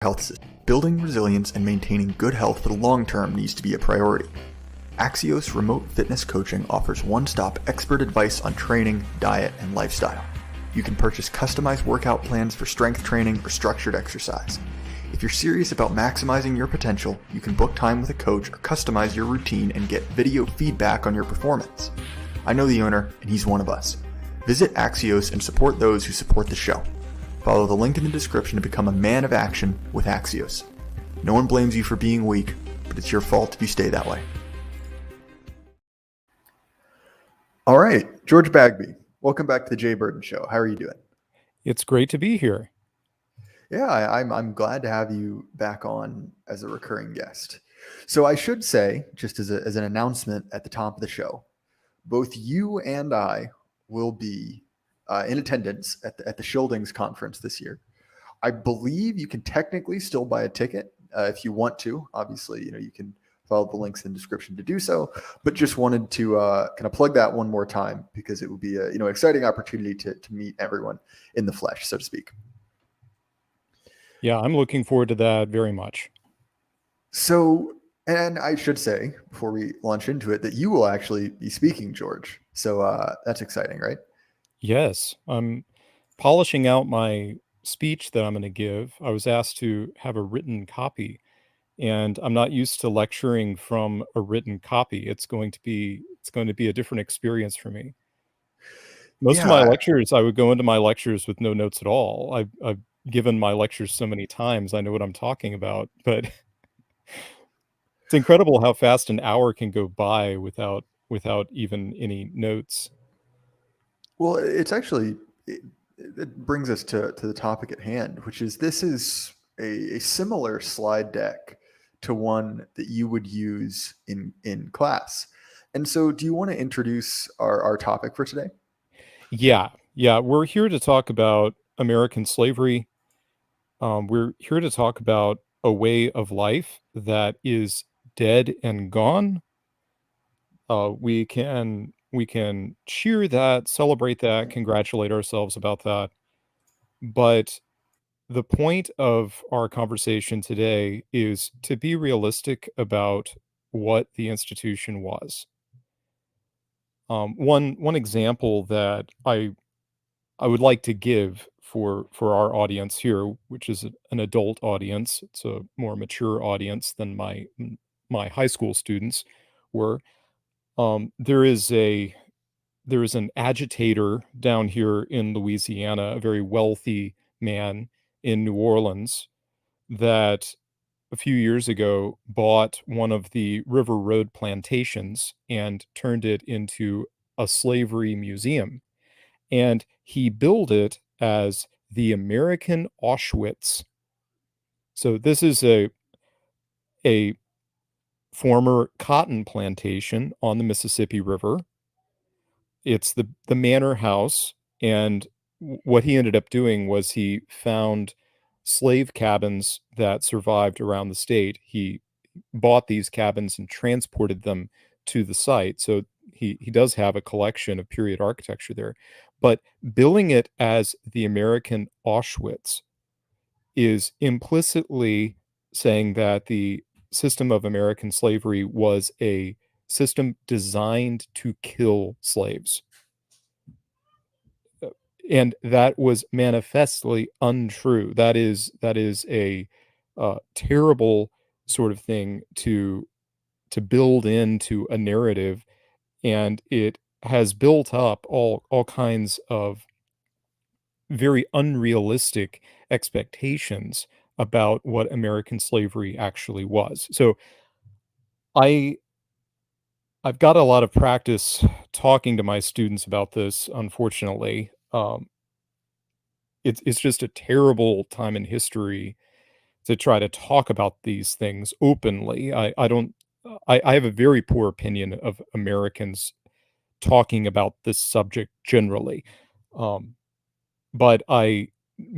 health system. Building resilience and maintaining good health for the long term needs to be a priority. Axios Remote Fitness Coaching offers one-stop expert advice on training, diet, and lifestyle. You can purchase customized workout plans for strength training or structured exercise. If you're serious about maximizing your potential, you can book time with a coach or customize your routine and get video feedback on your performance. I know the owner, and he's one of us. Visit Axios and support those who support the show. Follow the link in the description to become a man of action with Axios. No one blames you for being weak, but it's your fault if you stay that way. All right, George Bagby, welcome back to the Jay Burden Show. How are you doing? It's great to be here. Yeah, I'm glad to have you back on as a recurring guest. So I should say, just as an announcement at the top of the show, both you and I will be in attendance at the Schildings conference this year. I believe you can technically still buy a ticket if you want to. Obviously, you can follow the links in the description to do so. But just wanted to kind of plug that one more time because it would be a exciting opportunity to meet everyone in the flesh, so to speak. Yeah, I'm looking forward to that very much. So, and I should say before we launch into it that you will actually be speaking, George. So that's exciting, right? Yes, I'm polishing out my speech that I'm going to give. I was asked to have a written copy, and I'm not used to lecturing from a written copy. It's going to be a different experience for me. Most of my lectures, I would go into my lectures with no notes at all. I've given my lectures so many times, I know what I'm talking about, but it's incredible how fast an hour can go by without even any notes. Well, it's actually it brings us to the topic at hand, which is this is a similar slide deck to one that you would use in class. And so do you want to introduce our topic for today? Yeah, we're here to talk about American slavery. We're here to talk about a way of life that is dead and gone. We can cheer that, celebrate that, congratulate ourselves about that. But the point of our conversation today is to be realistic about what the institution was. One example that I would like to give for our audience here, which is an adult audience, it's a more mature audience than my high school students were. There is an agitator down here in Louisiana, a very wealthy man in New Orleans, that a few years ago bought one of the River Road plantations and turned it into a slavery museum. And he billed it as the American Auschwitz. So this is a former cotton plantation on the Mississippi River. It's the manor house, and what he ended up doing was he found slave cabins that survived around the state. He bought these cabins and transported them to the site. So he does have a collection of period architecture there. But billing it as the American Auschwitz is implicitly saying that the system of American slavery was a system designed to kill slaves. And that was manifestly untrue. That is a terrible sort of thing to build into a narrative, and it has built up all kinds of very unrealistic expectations about what American slavery actually was. So I've got a lot of practice talking to my students about this, unfortunately. It's just a terrible time in history to try to talk about these things openly. I don't I have a very poor opinion of Americans talking about this subject generally. Um, but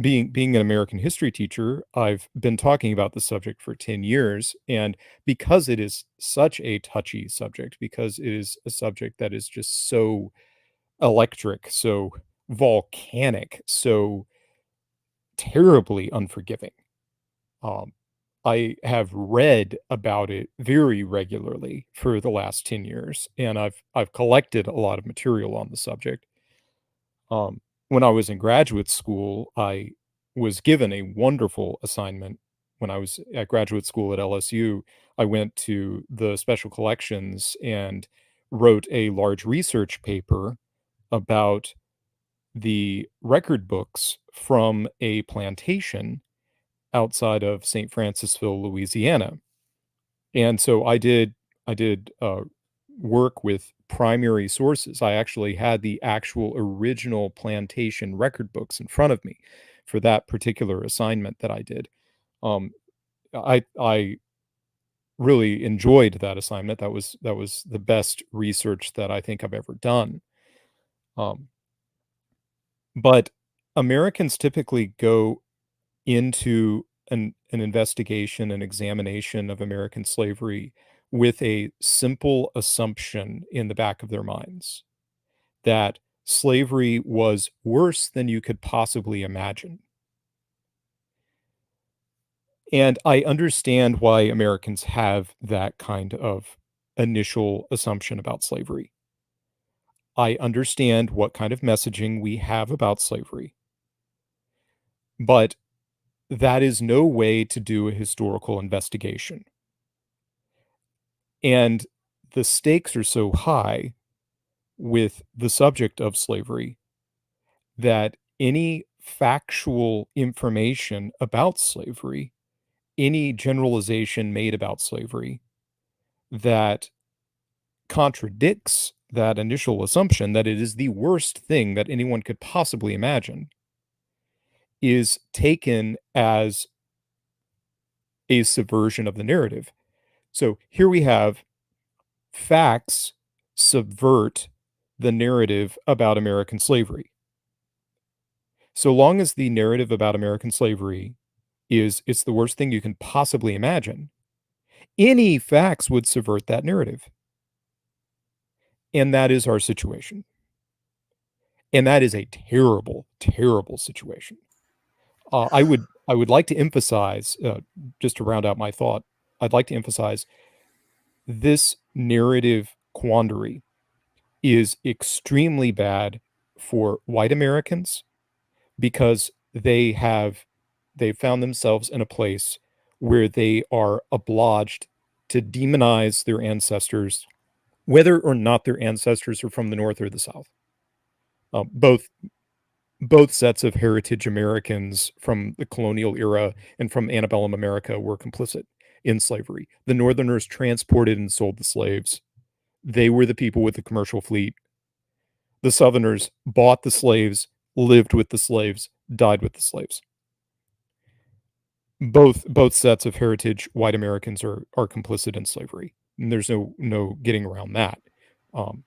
being an American history teacher, I've been talking about the subject for 10 years, and because it is such a touchy subject, because it is a subject that is just so electric, so volcanic, so terribly unforgiving. Um, I have read about it very regularly for the last 10 years, and I've collected a lot of material on the subject. When I was in graduate school, I was given a wonderful assignment. When I was at graduate school at LSU, I went to the special collections and wrote a large research paper about the record books from a plantation outside of St. Francisville, Louisiana. And so I did work with primary sources. I actually had the actual original plantation record books in front of me for that particular assignment that I did. Um, I really enjoyed that assignment. That was the best research that I think I've ever done. Um, but Americans typically go into an investigation, an examination of American slavery with a simple assumption in the back of their minds that slavery was worse than you could possibly imagine. And I understand why Americans have that kind of initial assumption about slavery. I understand what kind of messaging we have about slavery, but that is no way to do a historical investigation. And the stakes are so high with the subject of slavery that any factual information about slavery, any generalization made about slavery that contradicts that initial assumption that it is the worst thing that anyone could possibly imagine is taken as a subversion of the narrative. So here we have facts subvert the narrative about American slavery. So long as the narrative about American slavery is it's the worst thing you can possibly imagine, any facts would subvert that narrative. And that is our situation. And that is a terrible, terrible situation. I would like to emphasize, just to round out my thought, I'd like to emphasize this narrative quandary is extremely bad for white Americans because they've found themselves in a place where they are obliged to demonize their ancestors, whether or not their ancestors are from the North or the South. Both sets of heritage Americans from the colonial era and from antebellum America were complicit in slavery. The Northerners transported and sold the slaves. They were the people with the commercial fleet. The Southerners bought the slaves, lived with the slaves, died with the slaves. Both sets of heritage white Americans are complicit in slavery. And there's no getting around that. Um,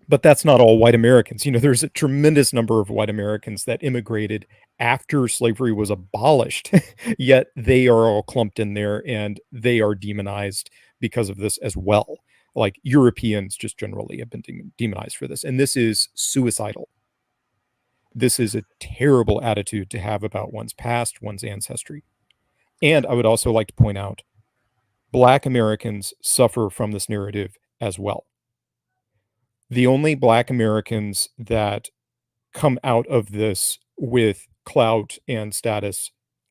but that's not all white Americans. You know, there's a tremendous number of white Americans that immigrated after slavery was abolished, yet they are all clumped in there and they are demonized because of this as well. Like Europeans just generally have been demonized for this. And this is suicidal. This is a terrible attitude to have about one's past, one's ancestry. And I would also like to point out Black Americans suffer from this narrative as well. The only Black Americans that come out of this with clout and status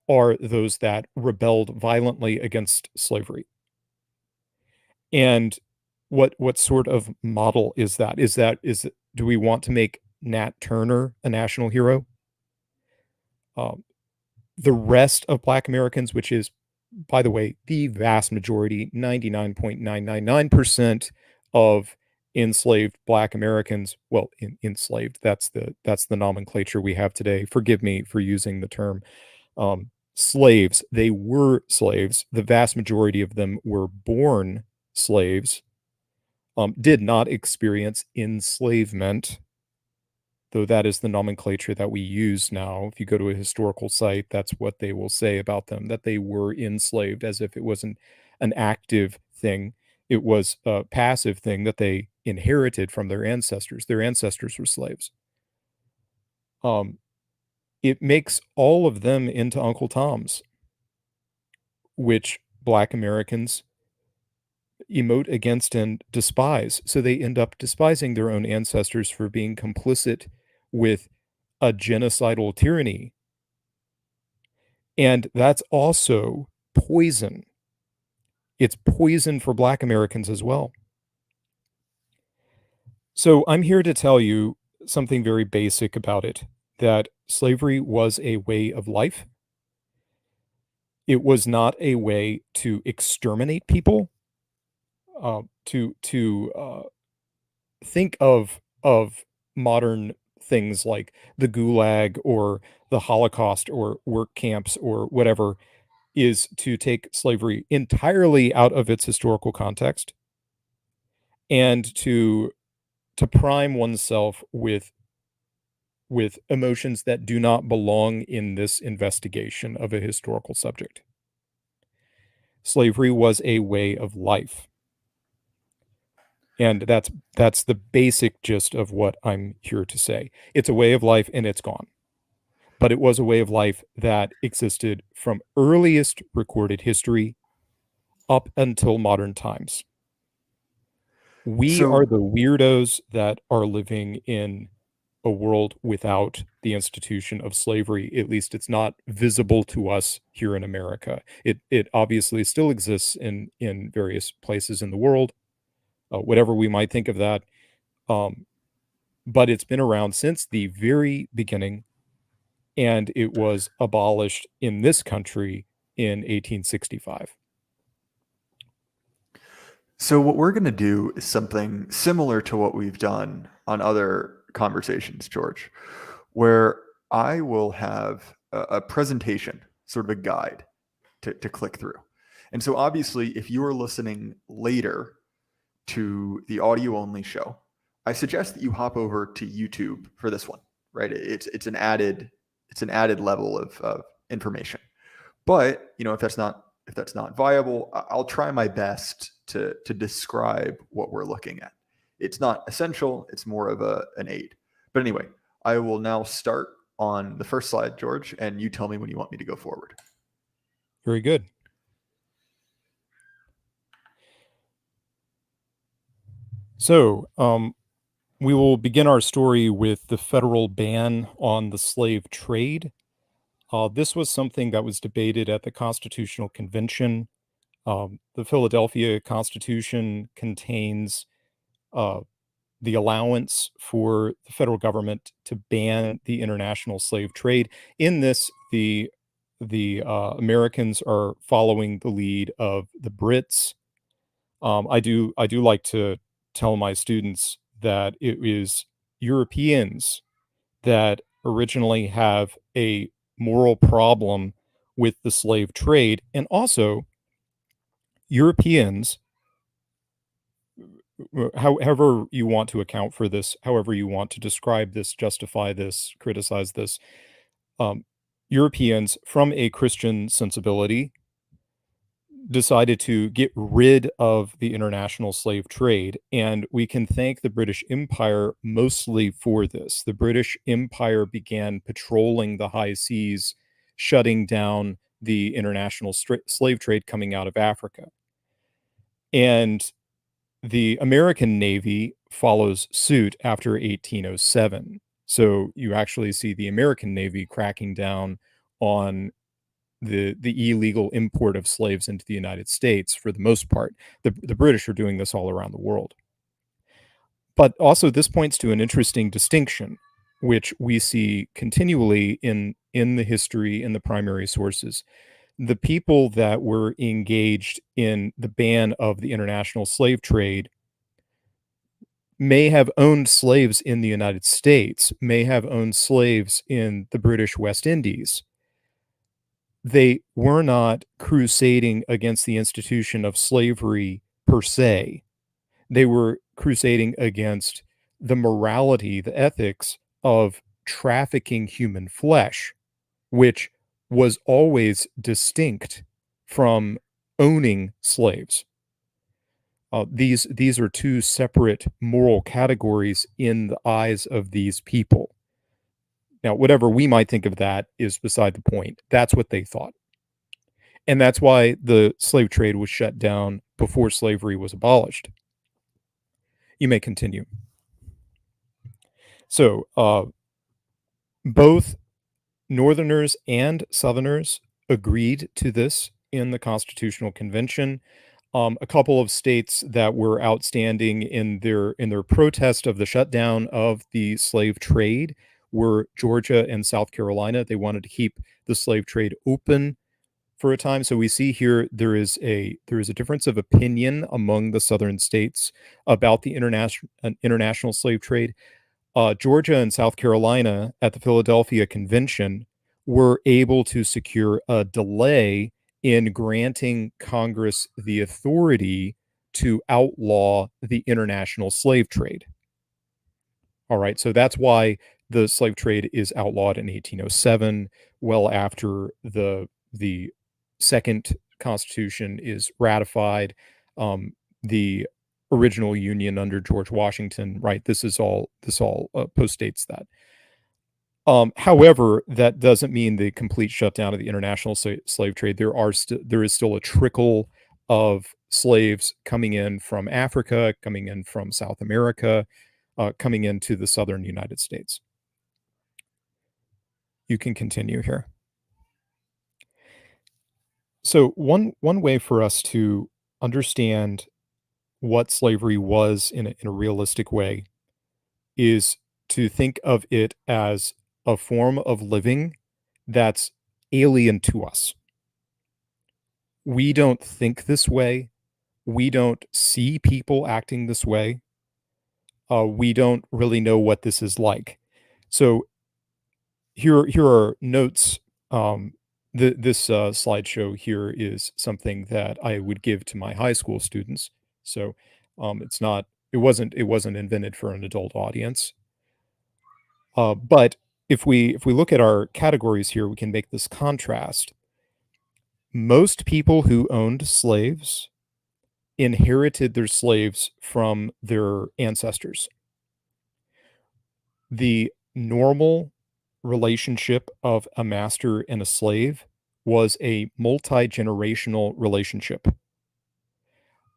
are those that rebelled violently against slavery. And what sort of model is that? Do we want to make Nat Turner a national hero? Um, the rest of Black Americans, which is, by the way, the vast majority, 99.999% of enslaved Black Americans, well, enslaved, that's the nomenclature we have today. Forgive me for using the term slaves. They were slaves. The vast majority of them were born slaves, did not experience enslavement, though that is the nomenclature that we use now. If you go to a historical site, that's what they will say about them, that they were enslaved, as if it wasn't an active thing. It was a passive thing that they inherited from their ancestors. Their ancestors were slaves. It makes all of them into Uncle Toms. which Black Americans emote against and despise. So they end up despising their own ancestors for being complicit with a genocidal tyranny. And that's also poison. It's poison for Black Americans as well. So I'm here to tell you something very basic about it, that slavery was a way of life. It was not a way to exterminate people. To think of modern things like the Gulag or the Holocaust or work camps or whatever is to take slavery entirely out of its historical context and to prime oneself with emotions that do not belong in this investigation of a historical subject. Slavery was a way of life. And that's the basic gist of what I'm here to say. It's a way of life and it's gone. But it was a way of life that existed from earliest recorded history up until modern times. We are So, the weirdos that are living in a world without the institution of slavery. At least it's not visible to us here in America. It obviously still exists in various places in the world, whatever we might think of that. Um, but it's been around since the very beginning, and it was abolished in this country in 1865. so what we're going to do is something similar to what we've done on other conversations, George, where I will have a presentation, sort of a guide to click through. And so obviously, if you are listening later to the audio only show, I suggest that you hop over to YouTube for this one, right? It's an added level of information. But if that's not viable, I'll try my best to describe what we're looking at. It's not essential; it's more of an aid. But anyway, I will now start on the first slide, George, and you tell me when you want me to go forward. Very good. So, we will begin our story with the federal ban on the slave trade. This was something that was debated at the Constitutional Convention. The Philadelphia Constitution contains uh, the allowance for the federal government to ban the international slave trade. In this, the Americans are following the lead of the Brits. I do like to tell my students that it is Europeans that originally have a moral problem with the slave trade, and also Europeans, however you want to account for this, however you want to describe this, justify this, criticize this, um, Europeans from a Christian sensibility decided to get rid of the international slave trade. And we can thank the British Empire mostly for this. The British Empire began patrolling the high seas, shutting down the international slave trade coming out of Africa. And the American Navy follows suit after 1807. So you actually see the American Navy cracking down on the illegal import of slaves into the United States for the most part. The British are doing this all around the world. But also this points to an interesting distinction, which we see continually in the history in the primary sources. The people that were engaged in the ban of the international slave trade may have owned slaves in the United States, may have owned slaves in the British West Indies. They were not crusading against the institution of slavery per se. They were crusading against the morality, the ethics of trafficking human flesh, which was always distinct from owning slaves. These are two separate moral categories in the eyes of these people. Now, whatever we might think of that is beside the point. That's what they thought. And that's why the slave trade was shut down before slavery was abolished. You may continue. So, both Northerners and Southerners agreed to this in the Constitutional Convention. A couple of states that were outstanding in their protest of the shutdown of the slave trade were Georgia and South Carolina. They wanted to keep the slave trade open for a time. So we see here there is a difference of opinion among the southern states about the international slave trade. Georgia and South Carolina at the Philadelphia Convention were able to secure a delay in granting Congress the authority to outlaw the international slave trade. All right, so that's why the slave trade is outlawed in 1807, well after the second Constitution is ratified. The original Union under George Washington, right? This all postdates that. However, that doesn't mean the complete shutdown of the international slave trade. There is still a trickle of slaves coming in from Africa, coming in from South America, coming into the southern United States. You can continue here. So one way for us to understand what slavery was in a realistic way is to think of it as a form of living that's alien to us. We don't think this way. We don't see people acting this way. We don't really know what this is like. So here are notes. This slideshow here is something that I would give to my high school students. So it wasn't invented for an adult audience. But if we look at our categories here, we can make this contrast. Most people who owned slaves inherited their slaves from their ancestors. The normal relationship of a master and a slave was a multi-generational relationship.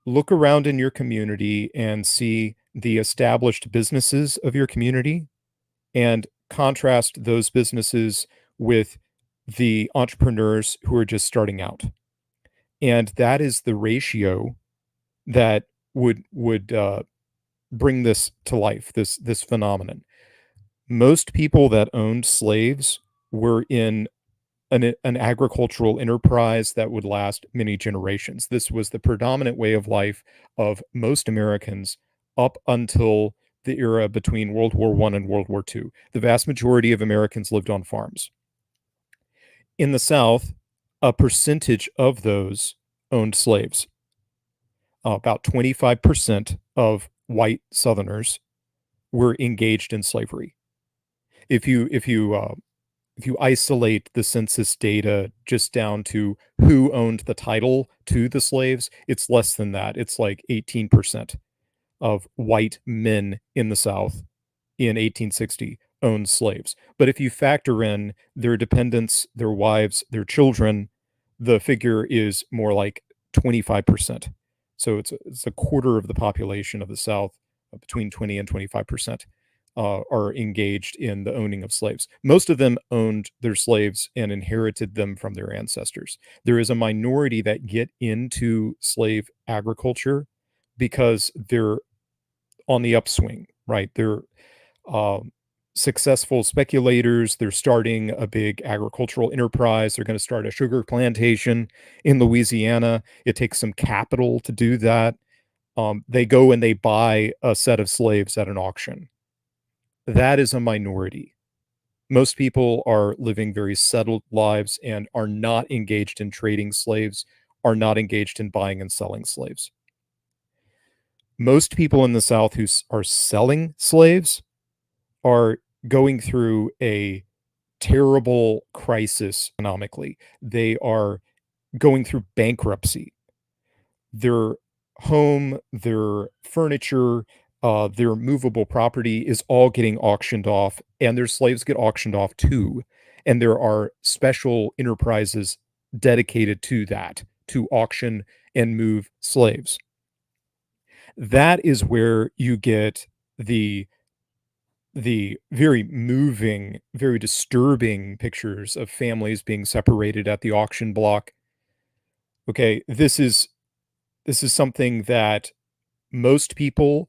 Look around in your community and see the established businesses of your community and contrast those businesses with the entrepreneurs who are just starting out. And that is the ratio that would bring this to life, this phenomenon. Most people that owned slaves were in an agricultural enterprise that would last many generations. This was the predominant way of life of most Americans up until the era between World War I and World War II. The vast majority of Americans lived on farms. In the South, a percentage of those owned slaves. About 25% of white Southerners were engaged in slavery. If you isolate the census data just down to who owned the title to the slaves, it's less than that. It's like 18% of white men in the South in 1860 owned slaves. But if you factor in their dependents, their wives, their children, the figure is more like 25%. So it's a quarter of the population of the South, between 20 and 25%. Are engaged in the owning of slaves. Most of them owned their slaves and inherited them from their ancestors. There is a minority that get into slave agriculture because they're on the upswing, right? They're successful speculators. They're starting a big agricultural enterprise. They're going to start a sugar plantation in Louisiana. It takes some capital to do that. They go and they buy a set of slaves at an auction. That is a minority. Most people are living very settled lives and are not engaged in trading slaves, are not engaged in buying and selling slaves. Most people in the South who are selling slaves are going through a terrible crisis economically. They are going through bankruptcy. Their home, their furniture, their movable property is all getting auctioned off, and their slaves get auctioned off too. And there are special enterprises dedicated to that, to auction and move slaves. That is where you get the very moving, very disturbing pictures of families being separated at the auction block. Okay, this is something that most people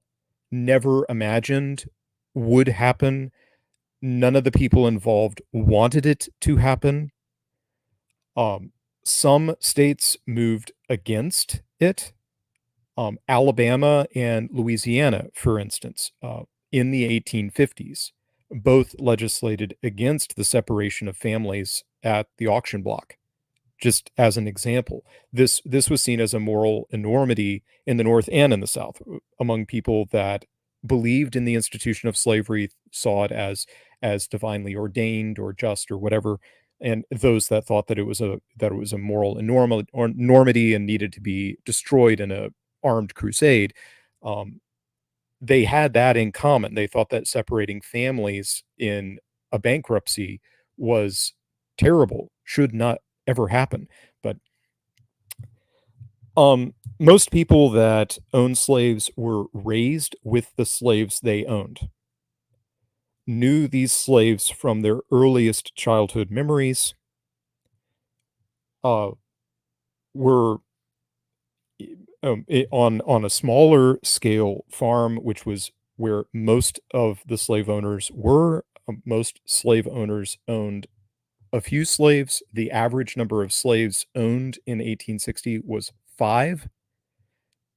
never imagined would happen. None of the people involved wanted it to happen. Um, some states moved against it. Alabama and Louisiana, for instance, in the 1850s, both legislated against the separation of families at the auction block. Just as an example, this was seen as a moral enormity in the North and in the South among people that believed in the institution of slavery, saw it as divinely ordained or just or whatever, and those that thought that it was a moral enormity and needed to be destroyed in a armed crusade. Um, they had that in common. They thought that separating families in a bankruptcy was terrible, should not ever happen. But most people that owned slaves were raised with the slaves they owned, knew these slaves from their earliest childhood memories, uh, were on a smaller scale farm, which was where most of the slave owners were. Most slave owners owned a few slaves. The average number of slaves owned in 1860 was 5.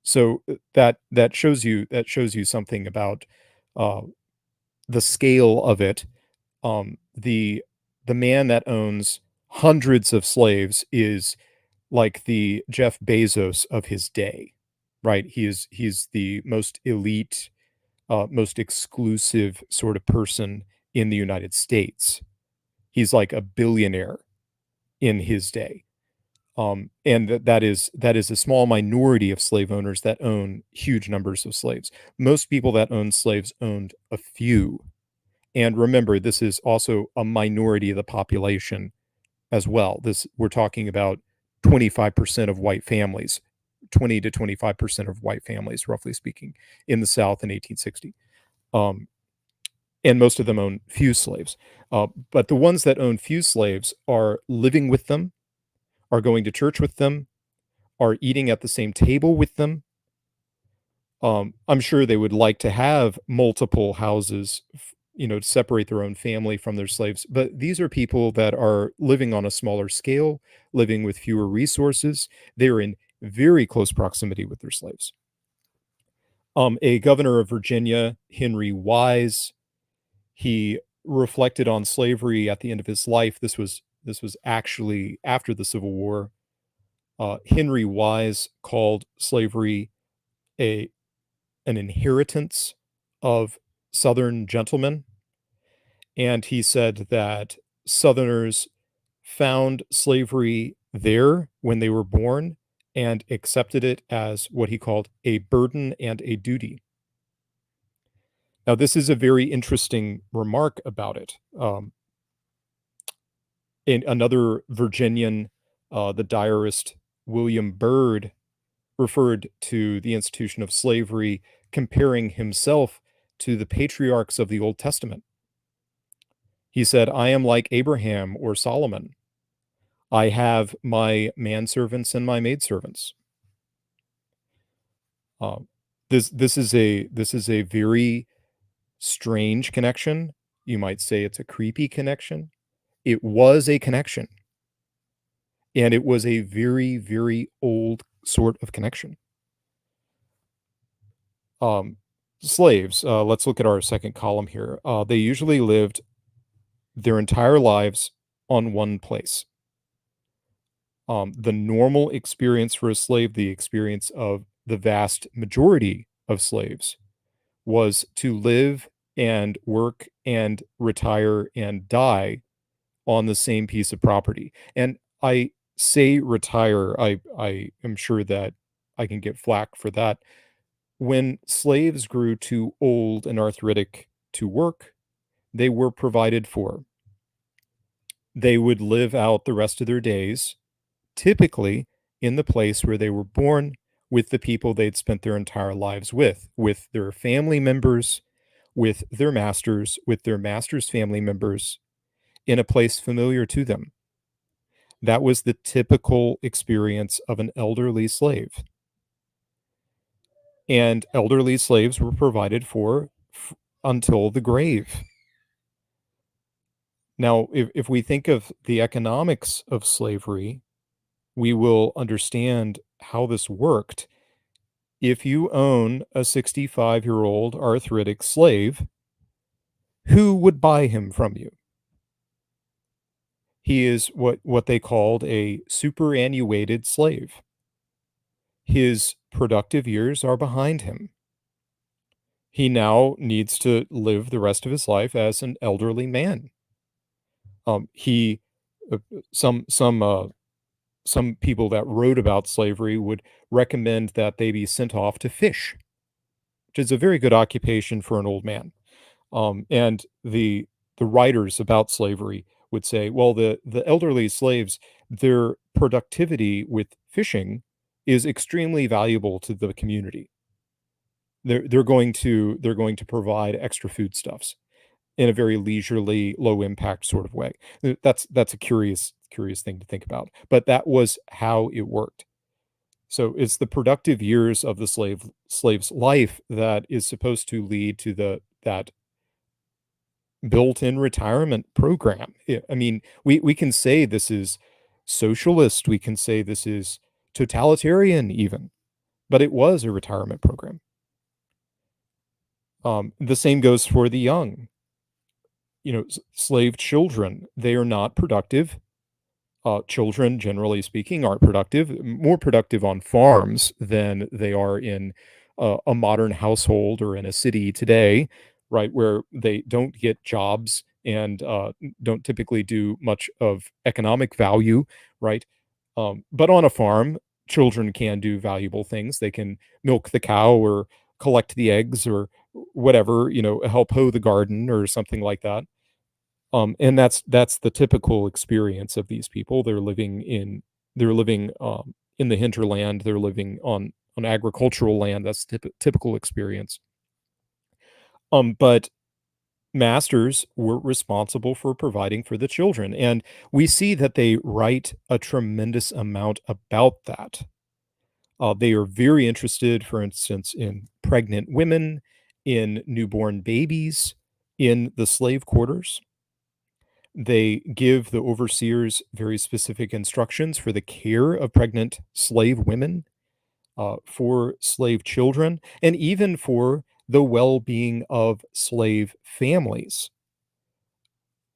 So that shows you something about uh, the scale of it. The man that owns hundreds of slaves is like the Jeff Bezos of his day, right? He's the most elite, most exclusive sort of person in the United States. He's like a billionaire in his day. And that is a small minority of slave owners that own huge numbers of slaves. Most people that own slaves owned a few. And remember, this is also a minority of the population as well. This we're talking about 25% of white families, 20 to 25% of white families, roughly speaking, in the South in 1860. Um, and most of them own few slaves. But the ones that own few slaves are living with them, are going to church with them, are eating at the same table with them. I'm sure they would like to have multiple houses, to separate their own family from their slaves. But these are people that are living on a smaller scale, living with fewer resources. They're in very close proximity with their slaves. A governor of Virginia, Henry Wise, he reflected on slavery at the end of his life. This was actually after the Civil War. Henry Wise called slavery a an inheritance of Southern gentlemen, and he said that Southerners found slavery there when they were born and accepted it as what he called a burden and a duty. Now, this is a very interesting remark about it. In another Virginian, the diarist William Byrd, referred to the institution of slavery, comparing himself to the patriarchs of the Old Testament. He said, I am like Abraham or Solomon. I have my manservants and my maidservants. Uh, this is a very strange connection. You might say it's a creepy connection. It was a connection, and it was a very, very old sort of connection. Um, Slaves, let's look at our second column here. They usually lived their entire lives on one place. The normal experience for a slave, the experience of the vast majority of slaves, was to live and work and retire and die on the same piece of property. And I say retire, I am sure that I can get flack for that. When slaves grew too old and arthritic to work, they were provided for. They would live out the rest of their days typically in the place where they were born, with the people they'd spent their entire lives with their family members, with their masters' family members, in a place familiar to them. That was the typical experience of an elderly slave. And elderly slaves were provided for until the grave. Now, if we think of the economics of slavery, we will understand how this worked. If you own a 65-year-old arthritic slave, who would buy him from you? He is what they called a superannuated slave. His productive years are behind him. He now needs to live the rest of his life as an elderly man. He some some some people that wrote about slavery would recommend that they be sent off to fish, which is a very good occupation for an old man. And the writers about slavery would say, well, the elderly slaves, their productivity with fishing is extremely valuable to the community. They're going to provide extra foodstuffs in a very leisurely, low impact sort of way. That's a curious thing to think about. But that was how it worked. So it's the productive years of the slave's life that is supposed to lead to that built-in retirement program. I mean, we can say this is socialist, we can say this is totalitarian even, but it was a retirement program. The same goes for the young. Slave children, they are not productive. Children, generally speaking, aren't productive, more productive on farms than they are in a modern household or in a city today, right, where they don't get jobs and don't typically do much of economic value, right? But on a farm, children can do valuable things. They can milk the cow or collect the eggs or whatever, help hoe the garden or something like that. And that's the typical experience of these people. They're living in the hinterland. They're living on agricultural land. That's typical experience. But masters were responsible for providing for the children, and we see that they write a tremendous amount about that. They are very interested, for instance, in pregnant women, in newborn babies, in the slave quarters. They give the overseers very specific instructions for the care of pregnant slave women, for slave children, and even for the well being of slave families.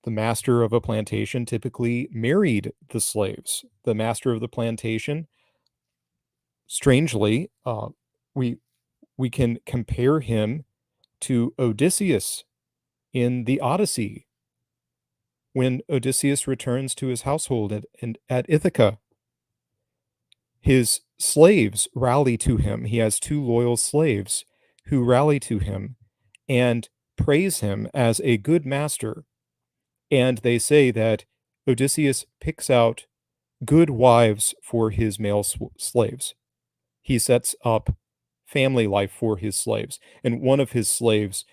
The master of a plantation typically married the slaves. The master of the plantation, strangely, we, we can compare him to Odysseus in the Odyssey when Odysseus returns to his household at Ithaca. His slaves rally to him. He has two loyal slaves who rally to him and praise him as a good master. And they say that Odysseus picks out good wives for his male slaves. He sets up family life for his slaves. And one of his slaves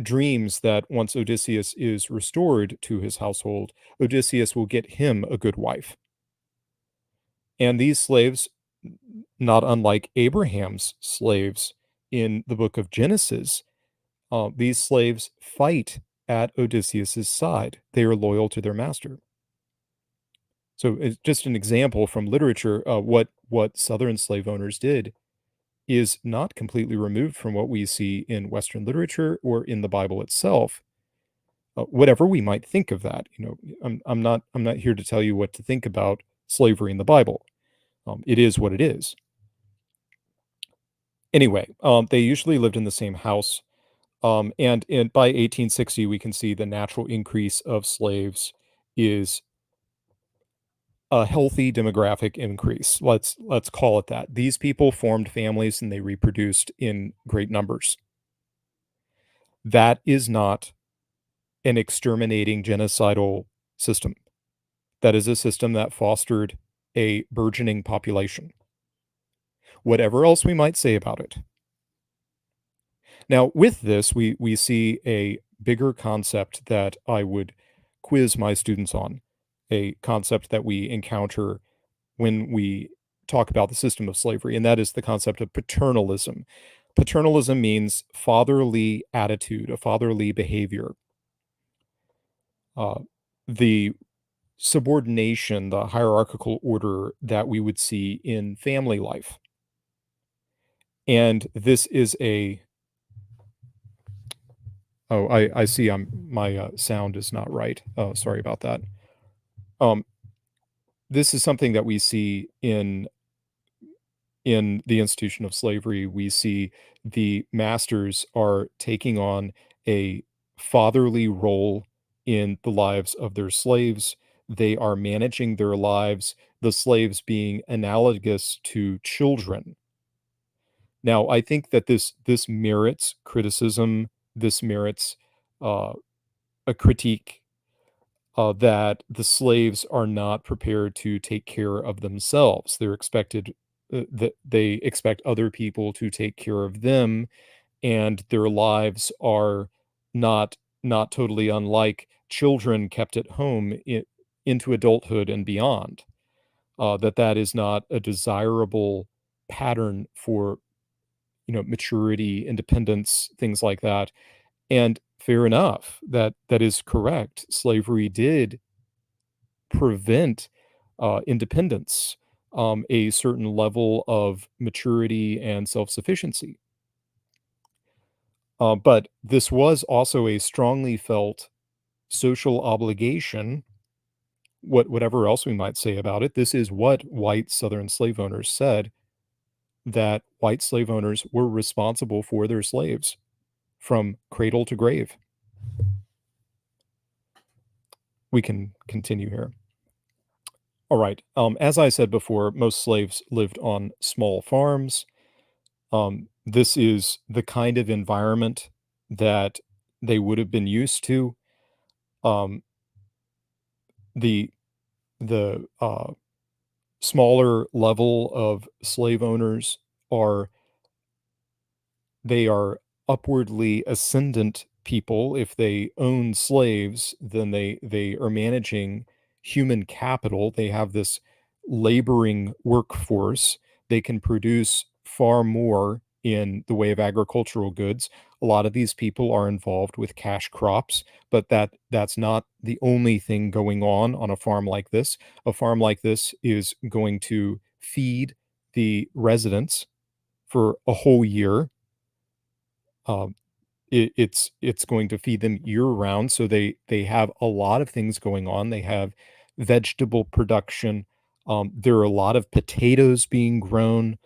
dreams that once Odysseus is restored to his household, Odysseus will get him a good wife. And these slaves, not unlike Abraham's slaves in the book of Genesis, these slaves fight at Odysseus's side. They are loyal to their master. So it's just an example from literature. What Southern slave owners did is not completely removed from what we see in Western literature or in the Bible itself. Whatever we might think of that, I'm not here to tell you what to think about slavery in the Bible. It is what it is. Anyway, they usually lived in the same house. And by 1860, we can see the natural increase of slaves is a healthy demographic increase. Let's call it that. These people formed families and they reproduced in great numbers. That is not an exterminating genocidal system. That is a system that fostered a burgeoning population, whatever else we might say about it. Now, with this, we see a bigger concept that I would quiz my students on, a concept that we encounter when we talk about the system of slavery, and that is the concept of paternalism. Paternalism means fatherly attitude, a fatherly behavior. The subordination, the hierarchical order that we would see in family life. And this is a oh, I see my sound is not right. Oh, sorry about that. Um, this is something that we see in the institution of slavery. We see the masters are taking on a fatherly role in the lives of their slaves. They are managing their lives, the slaves being analogous to children. Now, I think that this merits criticism. This merits uh, a critique that the slaves are not prepared to take care of themselves. They're expected that they expect other people to take care of them, and their lives are not not totally unlike children kept at home into adulthood and beyond. That is not a desirable pattern for maturity, independence, things like that. And fair enough, that is correct. Slavery did prevent independence, a certain level of maturity and self-sufficiency. But this was also a strongly felt social obligation. Whatever else we might say about it, this is what white Southern slave owners said, that white slave owners were responsible for their slaves from cradle to grave. We can continue here. All right. As I said before, most slaves lived on small farms. This is the kind of environment that they would have been used to. Um, the the smaller level of slave owners are they are upwardly ascendant people. If they own slaves, then they are managing human capital. They have this laboring workforce. They can produce far more in the way of agricultural goods. A lot of these people are involved with cash crops, but that's not the only thing going on a farm like this. A farm like this is going to feed the residents for a whole year. um, it's going to feed them year round, so they have a lot of things going on. They have vegetable production. There are a lot of potatoes being grown.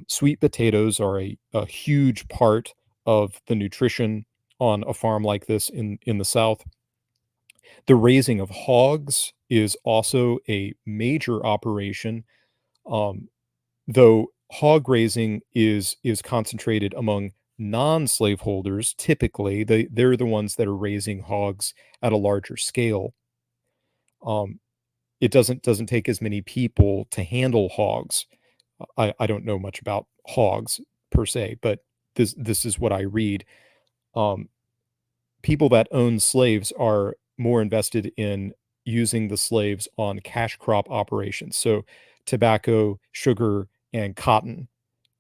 Sweet potatoes are a huge part of the nutrition on a farm like this in the South. The raising of hogs is also a major operation. Um, Though hog raising is concentrated among non-slaveholders, typically, they're the ones that are raising hogs at a larger scale. Um, it doesn't take as many people to handle hogs. I don't know much about hogs per se, but this is what I read. Um, People that own slaves are more invested in using the slaves on cash crop operations. So tobacco, sugar, and cotton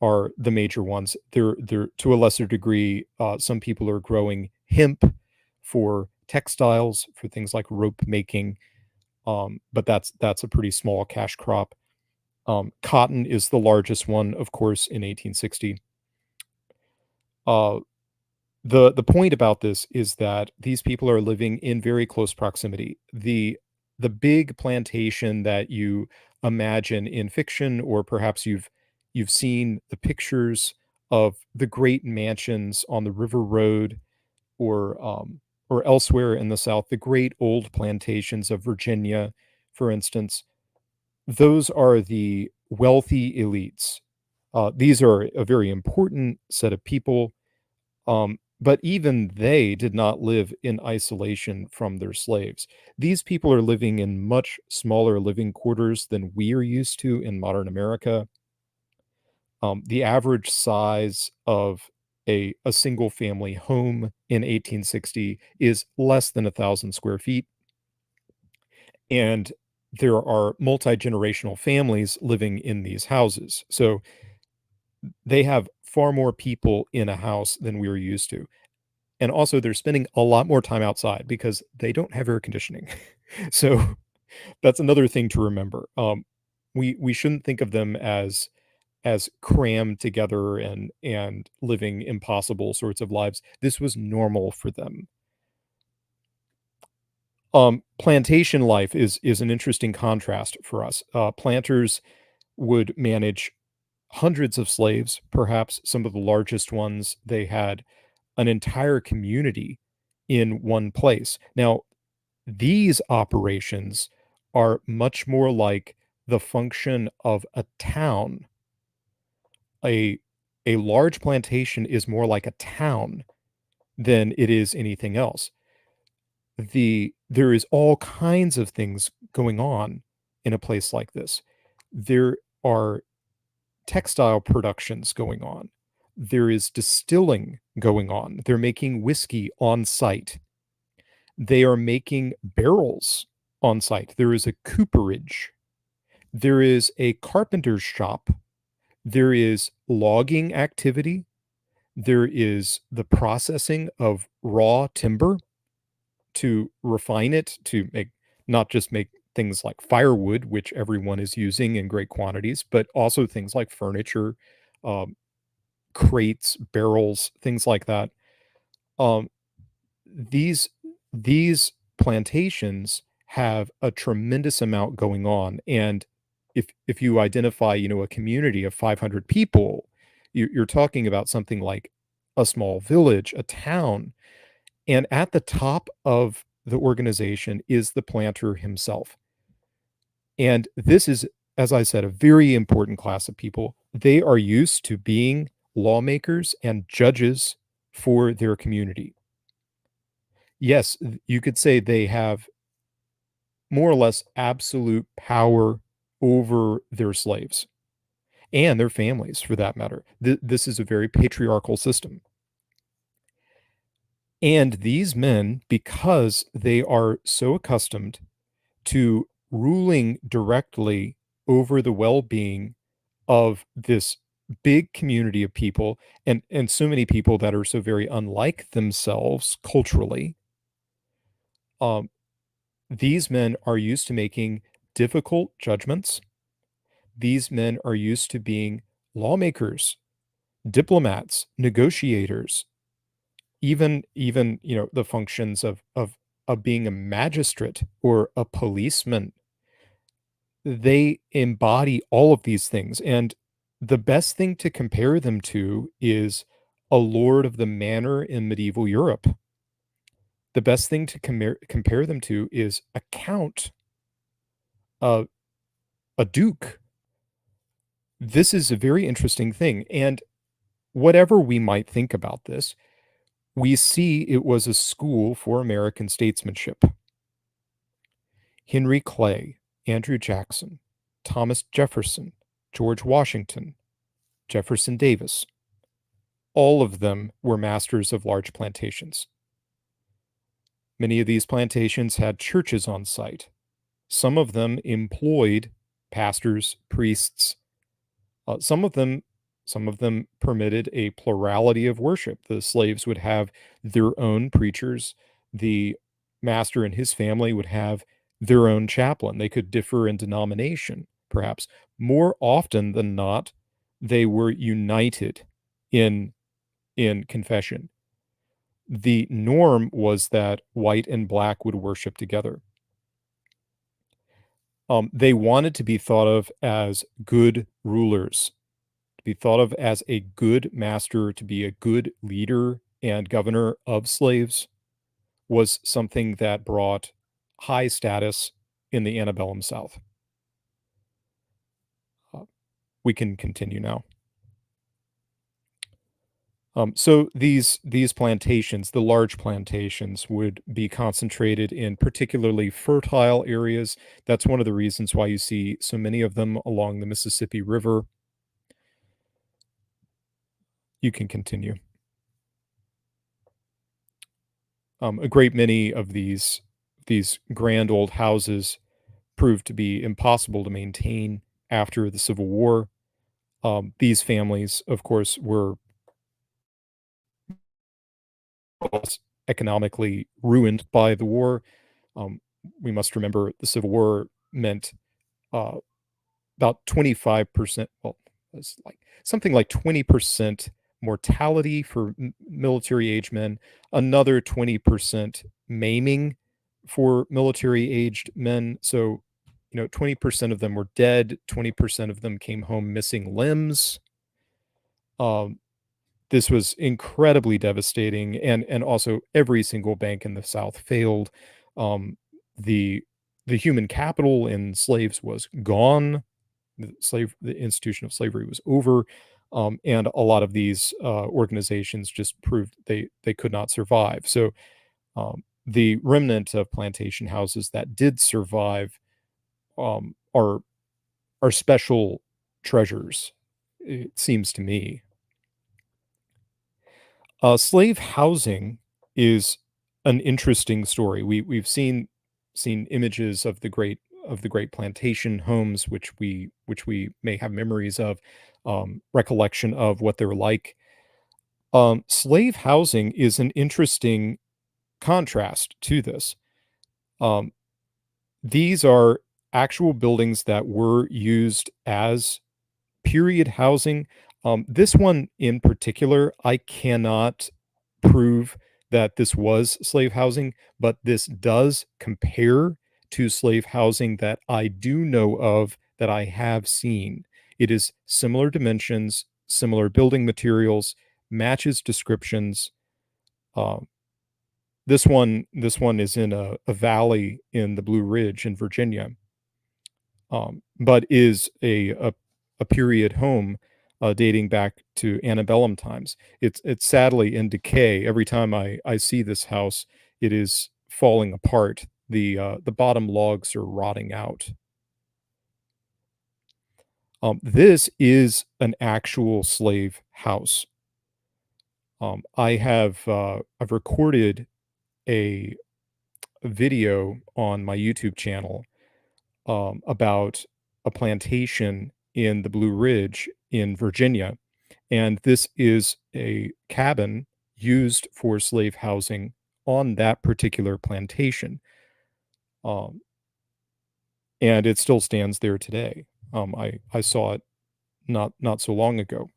are the major ones. They're to a lesser degree, some people are growing hemp for textiles, for things like rope making, but that's a pretty small cash crop. Cotton is the largest one, of course, in 1860. Uh, the point about this is that these people are living in very close proximity. The big plantation that you imagine in fiction, or perhaps you've seen the pictures of the great mansions on the river road, or elsewhere in the South, the great old plantations of Virginia, for instance. Those are the wealthy elites. These are a very important set of people. But even they did not live in isolation from their slaves. These people are living in much smaller living quarters than we are used to in modern America. The average size of a single family home in 1860 is less than 1,000 square feet. And there are multi generational families living in these houses. So they have far more people in a house than we are used to. And also, they're spending a lot more time outside because they don't have air conditioning. So that's another thing to remember. We shouldn't think of them as crammed together and living impossible sorts of lives. This was normal for them. Plantation life is an interesting contrast for us. Planters would manage hundreds of slaves, perhaps some of the largest ones. They had an entire community in one place. Now, these operations are much more like the function of a town. A a large plantation is more like a town than it is anything else. There is all kinds of things going on in a place like this. There are textile productions going on. There is distilling going on. They're making whiskey on site. They are making barrels on site. There is a cooperage. There is a carpenter's shop. There is logging activity. There is the processing of raw timber to refine it to make not just make things like firewood, which everyone is using in great quantities, but also things like furniture, um, crates, barrels, things like that. Um, these these plantations have a tremendous amount going on, and if you identify, a community of 500 people, you're talking about something like a small village, a town, and at the top of the organization is the planter himself. And this is, as I said, a very important class of people. They are used to being lawmakers and judges for their community. Yes, you could say they have more or less absolute power over their slaves and their families for that matter. This is a very patriarchal system. And these men, because they are so accustomed to ruling directly over the well-being of this big community of people and so many people that are so very unlike themselves culturally, um, these men are used to making difficult judgments. These men are used to being lawmakers, diplomats, negotiators, even the functions of being a magistrate or a policeman. They embody all of these things, and the best thing to compare them to is a lord of the manor in medieval Europe. The best thing to compare them to is a count, a a duke. This is a very interesting thing, and whatever we might think about this, we see it was a school for American statesmanship. Henry Clay, Andrew Jackson, Thomas Jefferson, George Washington, Jefferson Davis, all of them were masters of large plantations. Many of these plantations had churches on site. Some of them employed pastors, priests. Some of them permitted a plurality of worship. The slaves would have their own preachers. The master and his family would have their own chaplain. They could differ in denomination, perhaps. More often than not, they were united in confession. The norm was that white and black would worship together. They wanted to be thought of as good rulers, to be thought of as a good master, to be a good leader and governor of slaves was something that brought high status in the antebellum South. Uh, we can continue now. So these plantations, the large plantations, would be concentrated in particularly fertile areas. That's one of the reasons why you see so many of them along the Mississippi River. You can continue. A great many of these grand old houses proved to be impossible to maintain after the Civil War. These families, of course, were economically ruined by the war. Um, we must remember the Civil War meant uh, about 25%, well, it's like something like 20% mortality for military age men, another 20% maiming for military aged men. So, 20% of them were dead, 20% of them came home missing limbs. Um, this was incredibly devastating, and also every single bank in the South failed. Um, the the human capital in slaves was gone. The institution of slavery was over, and a lot of these organizations just proved they could not survive. So the remnant of plantation houses that did survive are special treasures. It seems to me. Slave housing is an interesting story. We've seen images of the great plantation homes, which we may have memories of, recollection of what they're like. Slave housing is an interesting contrast to this. Um, these are actual buildings that were used as period housing. This one in particular, I cannot prove that this was slave housing, but this does compare to slave housing that I do know of that I have seen. It is similar dimensions, similar building materials, matches descriptions. Um, this one is in a valley in the Blue Ridge in Virginia, but is a period home dating back to antebellum times. It's sadly in decay. Every time I see this house, it is falling apart. The bottom logs are rotting out. This is an actual slave house. I've recorded a video on my YouTube channel about a plantation in the Blue Ridge in Virginia. And this is a cabin used for slave housing on that particular plantation. Um, and it still stands there today. I saw it not so long ago.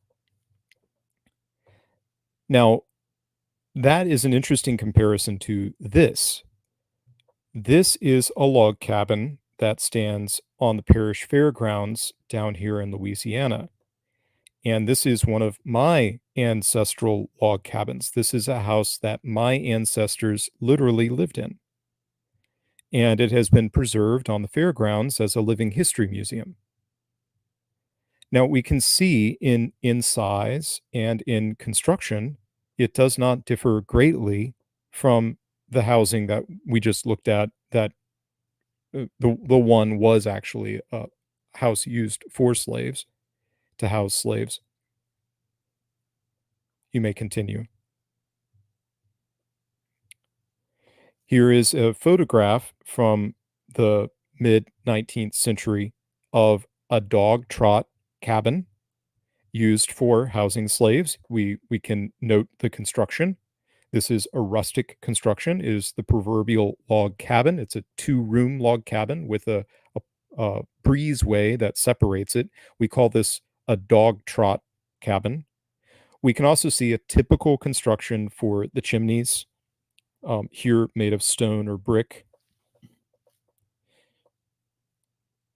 Now, that is an interesting comparison to this. This is a log cabin that stands on the parish fairgrounds down here in Louisiana. And this is one of my ancestral log cabins. This is a house that my ancestors literally lived in. And it has been preserved on the fairgrounds as a living history museum. Now we can see in size and in construction, it does not differ greatly from the housing that we just looked at, that the one was actually a house used for slaves, to house slaves. You may continue. Here is a photograph from the mid 19th century of a dog trot cabin used for housing slaves. We can note the construction. This is a rustic construction. It is the proverbial log cabin. It's a two-room log cabin with a breezeway that separates it. We call this a dog trot cabin. We can also see a typical construction for the chimneys, here made of stone or brick.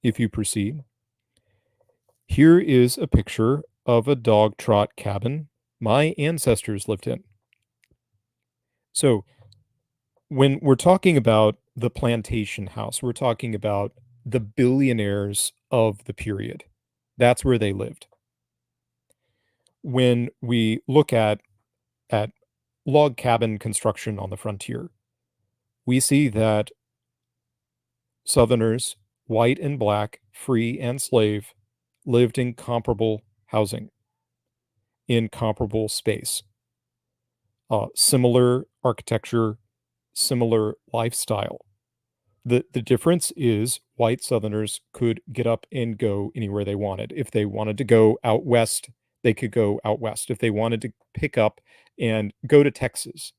If you proceed, here is a picture of a dog trot cabin my ancestors lived in. So when we're talking about the plantation house, we're talking about the billionaires of the period. That's where they lived. When we look at at log cabin construction on the frontier, we see that Southerners, white and black, free and slave, lived in comparable housing, in comparable space, similar architecture, similar lifestyle. The difference is white Southerners could get up and go anywhere they wanted. If they wanted to go out west, they could go out west. If they wanted to pick up and go to Texas,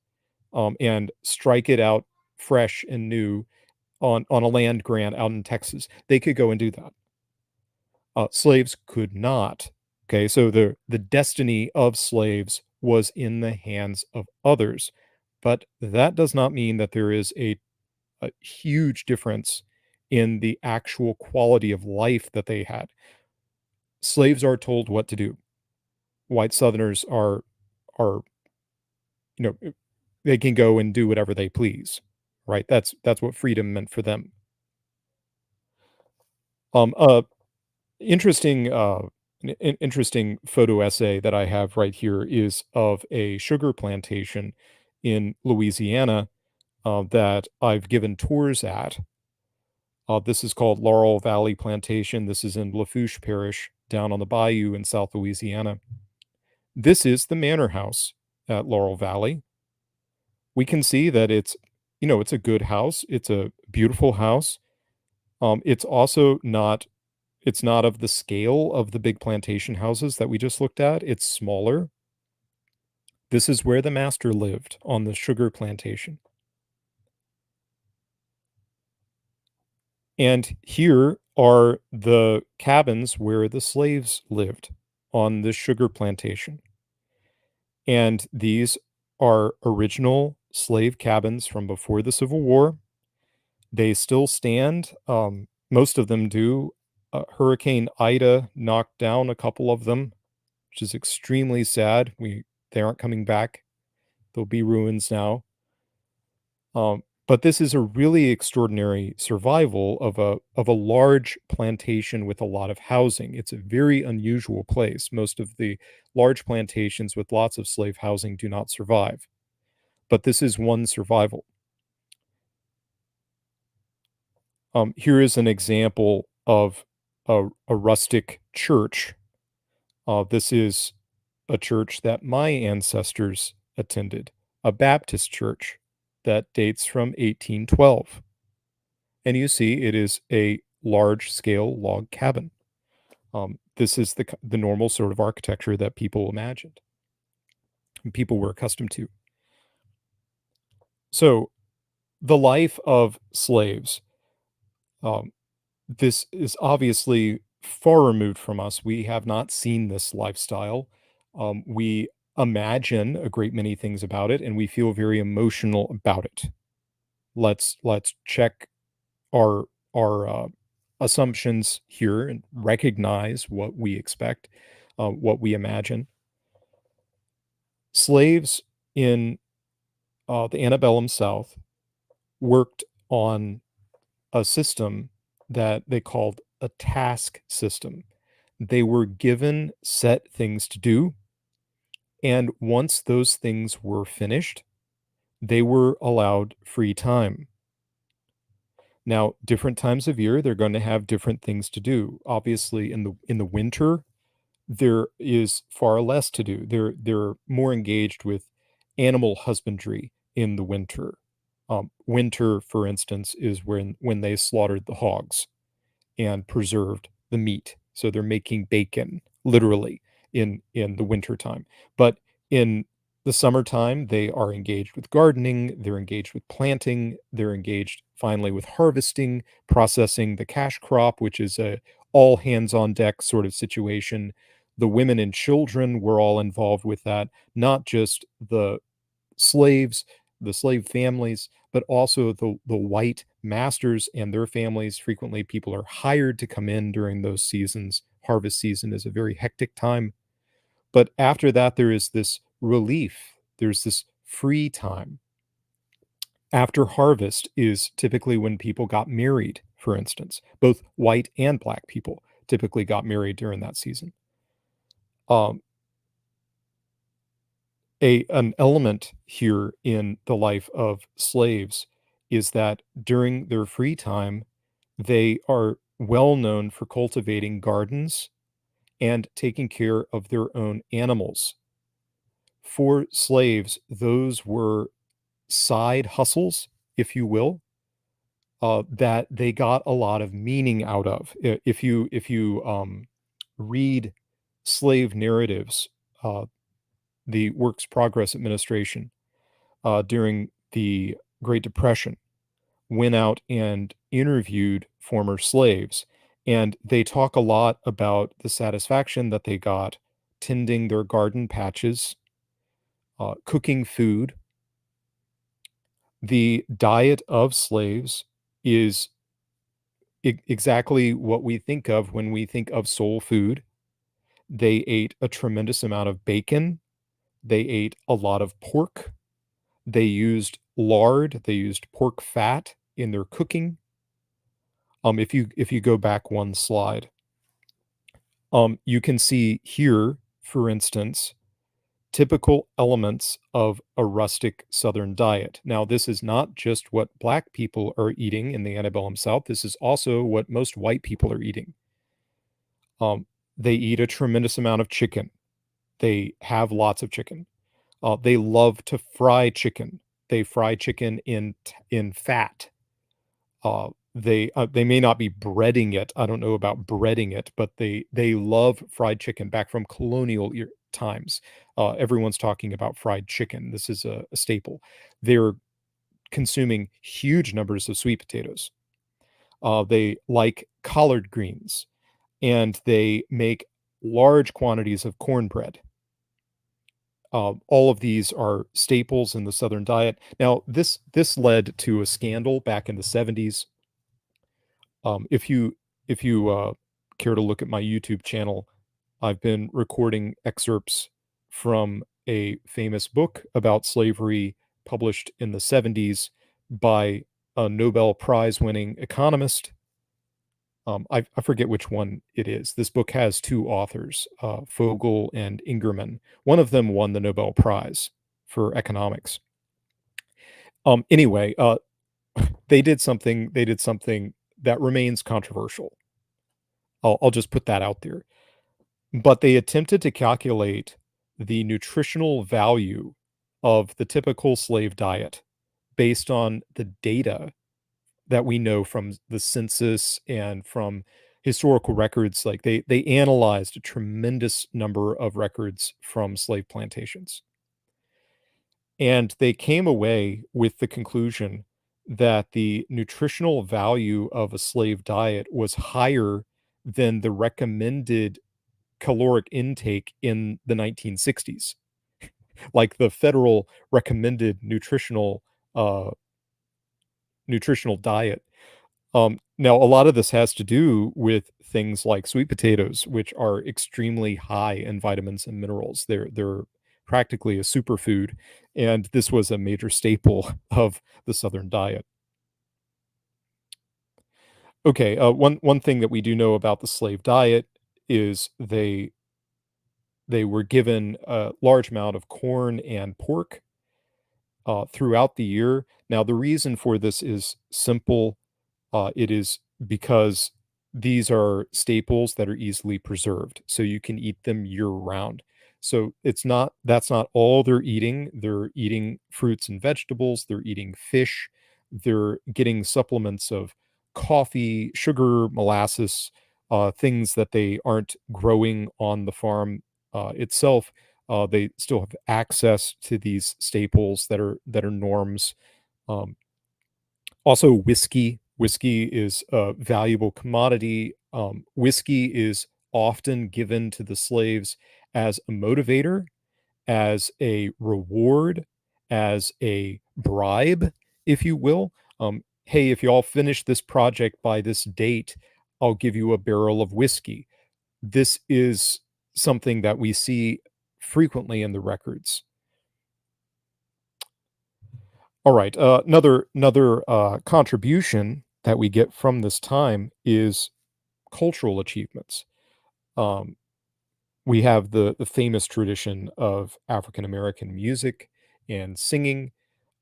and strike it out fresh and new on a land grant out in Texas, they could go and do that. Slaves could not. Okay, so the destiny of slaves was in the hands of others, but that does not mean that there is a huge difference in the actual quality of life that they had. Slaves are told what to do. White Southerners are you know they can go and do whatever they please, right? That's what freedom meant for them. Um, uh, interesting interesting photo essay that I have right here is of a sugar plantation in Louisiana that I've given tours at. This is called Laurel Valley Plantation. This is in Lafourche Parish, down on the bayou in South Louisiana. This is the manor house at Laurel Valley. We can see that it's a good house. It's a beautiful house. It's also not it's not of the scale of the big plantation houses that we just looked at. It's smaller. This is where the master lived on the sugar plantation. And here are the cabins where the slaves lived on the sugar plantation. And these are original slave cabins from before the Civil War. They still stand. Most of them do. Hurricane Ida knocked down a couple of them, which is extremely sad. They aren't coming back. There'll be ruins now. But this is a really extraordinary survival of a large plantation with a lot of housing. It's a very unusual place. Most of the large plantations with lots of slave housing do not survive. But this is one survival. Here is an example of a rustic church. This is a church that my ancestors attended, a Baptist church that dates from 1812. And you see it is a large-scale log cabin. This is the normal sort of architecture that people imagined and people were accustomed to. So, the life of slaves, um, this is obviously far removed from us. We have not seen this lifestyle. We imagine a great many things about it, and we feel very emotional about it. Let's check our assumptions here and recognize what we expect, what we imagine. Slaves in the antebellum South worked on a system that they called a task system. They were given set things to do, and once those things were finished, they were allowed free time. Now, different times of year, they're going to have different things to do. Obviously, in the winter, there is far less to do. They're more engaged with animal husbandry in the winter. Winter, for instance, is when they slaughtered the hogs and preserved the meat. So they're making bacon literally in the wintertime. But in the summertime, they are engaged with gardening, they're engaged with planting, they're engaged finally with harvesting, processing the cash crop, which is a all hands on deck sort of situation. The women and children were all involved with that, not just slaves, the slave families, but also the white masters and their families. Frequently, people are hired to come in during those seasons. Harvest season is a very hectic time. But after that, there is this relief, there's this free time. After harvest is typically when people got married, for instance. Both white and black people typically got married during that season. Um, An element here in the life of slaves is that during their free time, they are well known for cultivating gardens and taking care of their own animals. For slaves, those were side hustles, if you will, that they got a lot of meaning out of. If you read slave narratives, the Works Progress Administration during the Great Depression went out and interviewed former slaves, and they talk a lot about the satisfaction that they got tending their garden patches, cooking food. The diet of slaves is exactly what we think of when we think of soul food. They ate a tremendous amount of bacon. They ate a lot of pork. They used lard. They used pork fat in their cooking. If you go back one slide, you can see here, for instance, typical elements of a rustic Southern diet. Now, this is not just what Black people are eating in the antebellum South. This is also what most white people are eating. They eat a tremendous amount of chicken. They have lots of chicken. They love to fry chicken. They fry chicken in fat. They may not be breading it. I don't know about breading it, but they love fried chicken back from colonial times. Everyone's talking about fried chicken. This is a staple. They're consuming huge numbers of sweet potatoes. They like collard greens, and they make large quantities of cornbread. All of these are staples in the Southern diet. Now, this led to a scandal back in the 70s. If you care to look at my YouTube channel, I've been recording excerpts from a famous book about slavery published in the 70s by a Nobel Prize winning economist. I forget which one it is. This book has two authors, Fogel and Ingerman. One of them won the Nobel Prize for economics. Anyway, they did something that remains controversial. I'll just put that out there. But they attempted to calculate the nutritional value of the typical slave diet based on the data that we know from the census and from historical records. Like they analyzed a tremendous number of records from slave plantations. And they came away with the conclusion that the nutritional value of a slave diet was higher than the recommended caloric intake in the 1960s. Like the federal recommended uh, nutritional diet. Now, a lot of this has to do with things like sweet potatoes, which are extremely high in vitamins and minerals. They're practically a superfood, and this was a major staple of the Southern diet. Okay, one thing that we do know about the slave diet is they were given a large amount of corn and pork throughout the year. Now, the reason for this is simple. It is because these are staples that are easily preserved, so you can eat them year round. So that's not all they're eating. They're eating fruits and vegetables. They're eating fish. They're getting supplements of coffee, sugar, molasses, things that they aren't growing on the farm itself. They still have access to these staples that are norms. Um, Also, whiskey. Whiskey is a valuable commodity. Whiskey is often given to the slaves as a motivator, as a reward, as a bribe, if you will. Hey, if you all finish this project by this date, I'll give you a barrel of whiskey. This is something that we see frequently in the records. All right. Another contribution that we get from this time is cultural achievements. Um, we have the famous tradition of African American music and singing.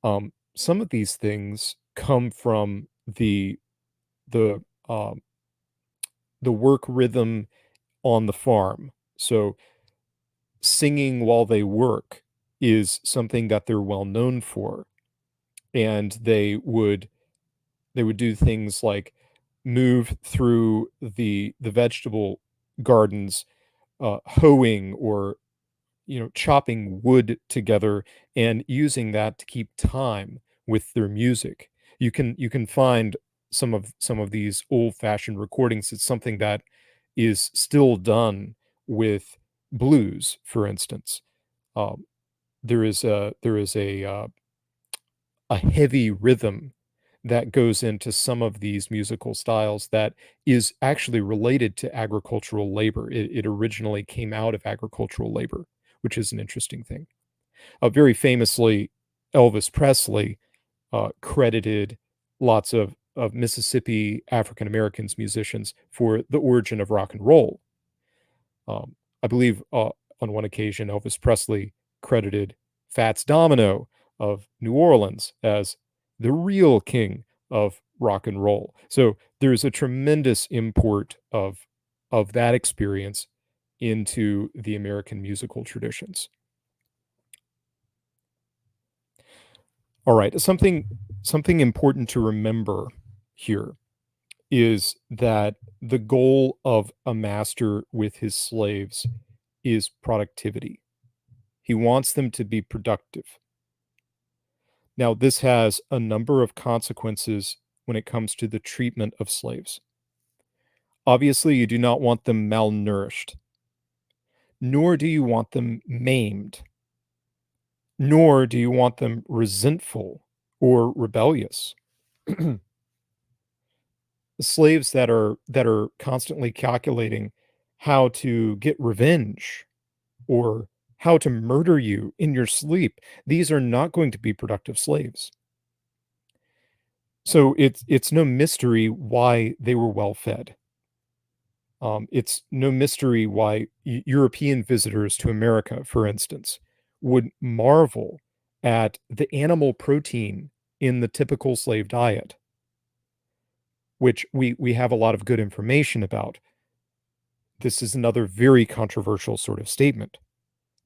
Some of these things come from the um, the work rhythm on the farm. So singing while they work is something that they're well known for, and they would do things like move through the vegetable gardens, hoeing or chopping wood together and using that to keep time with their music. You can find some of these old-fashioned recordings. It's something that is still done with blues, for instance. Um, there is a heavy rhythm that goes into some of these musical styles that is actually related to agricultural labor. It originally came out of agricultural labor, which is an interesting thing. Very famously, Elvis Presley credited lots of Mississippi African Americans musicians for the origin of rock and roll. I believe on one occasion, Elvis Presley credited Fats Domino of New Orleans as the real king of rock and roll. So there's a tremendous import of that experience into the American musical traditions. All right, something important to remember here is that the goal of a master with his slaves is productivity. He wants them to be productive. Now, this has a number of consequences when it comes to the treatment of slaves. Obviously, you do not want them malnourished, nor do you want them maimed, nor do you want them resentful or rebellious. Slaves that are constantly calculating how to get revenge or how to murder you in your sleep, these are not going to be productive slaves. So it's no mystery why they were well fed. It's no mystery why European visitors to America, for instance, would marvel at the animal protein in the typical slave diet, which we have a lot of good information about. This is another very controversial sort of statement,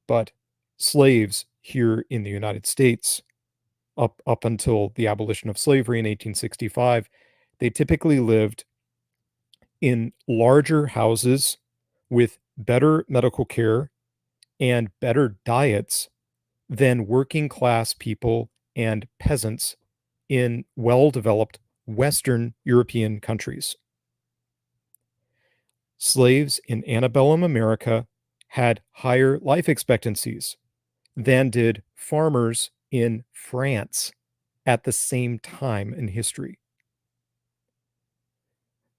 but slaves here in the United States, up until the abolition of slavery in 1865, they typically lived in larger houses with better medical care and better diets than working class people and peasants in well-developed Western European countries. Slaves in antebellum America had higher life expectancies than did farmers in France at the same time in history.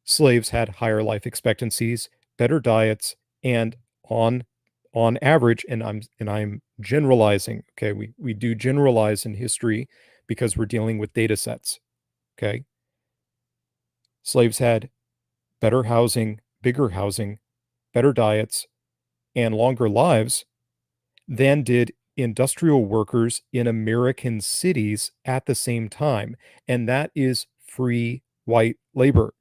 Slaves had higher life expectancies, better diets, and on on average, and I'm generalizing, okay? We do generalize in history because we're dealing with data sets, okay? Slaves had better housing, bigger housing, better diets, and longer lives than did industrial workers in American cities at the same time, and that is free white labor.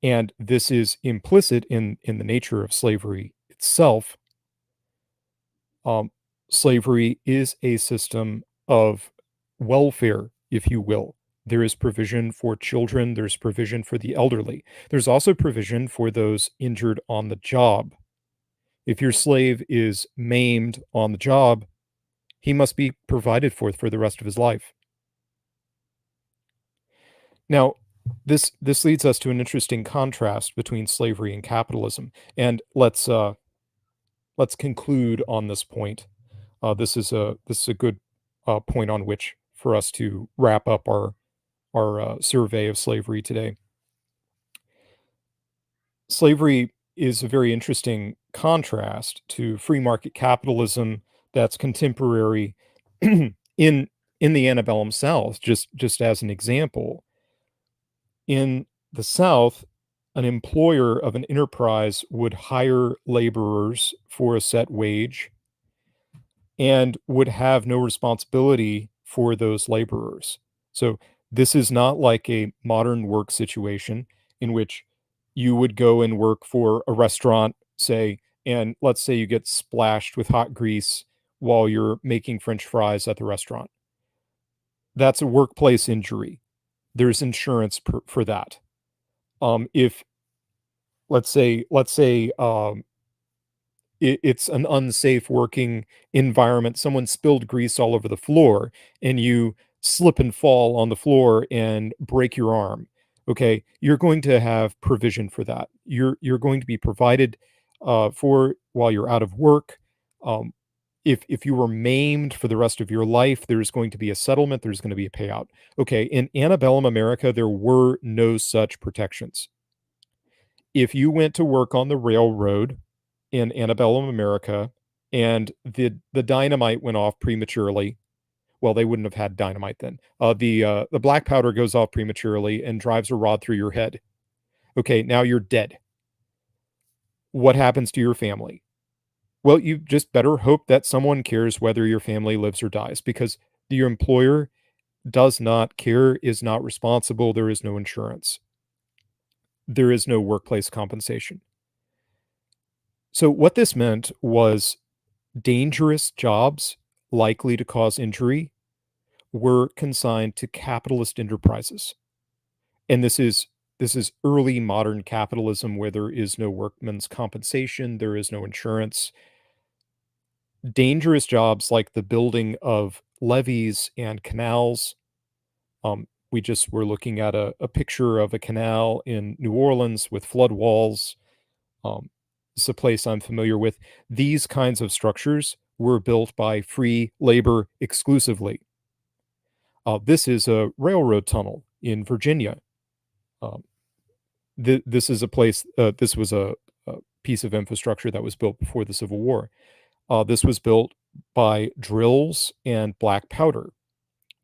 And this is implicit in the nature of slavery itself. Um, Slavery is a system of welfare, if you will. There is provision for children, there's provision for the elderly. There's also provision for those injured on the job. If your slave is maimed on the job, he must be provided for the rest of his life. Now, this leads us to an interesting contrast between slavery and capitalism, and let's conclude on this point. This is a good point on which for us to wrap up our survey of slavery today. Slavery is a very interesting contrast to free market capitalism that's contemporary in in the antebellum South. Just as an example, in the South, an employer of an enterprise would hire laborers for a set wage and would have no responsibility for those laborers. So this is not like a modern work situation in which you would go and work for a restaurant, say, and let's say you get splashed with hot grease while you're making French fries at the restaurant. That's a workplace injury. There's insurance for that. If let's say it's an unsafe working environment. Someone spilled grease all over the floor and you slip and fall on the floor and break your arm. Okay, you're going to have provision for that. You're going to be provided for while you're out of work. Um, if you were maimed for the rest of your life, there's going to be a settlement. There's going to be a payout. Okay, in antebellum America, there were no such protections. If you went to work on the railroad in antebellum America and the dynamite went off prematurely, well, they wouldn't have had dynamite then. The black powder goes off prematurely and drives a rod through your head. Okay, now you're dead. What happens to your family? Well, you just better hope that someone cares whether your family lives or dies, because your employer does not care, is not responsible. There is no insurance. There is no workplace compensation. So what this meant was dangerous jobs likely to cause injury were consigned to capitalist enterprises. And this is early modern capitalism, where there is no workman's compensation, there is no insurance. Dangerous jobs like the building of levees and canals. We just were looking at a picture of a canal in New Orleans with flood walls. It's a place I'm familiar with. These kinds of structures were built by free labor exclusively. This is a railroad tunnel in Virginia. Um, this is a place. This was a piece of infrastructure that was built before the Civil War. This was built by drills and black powder.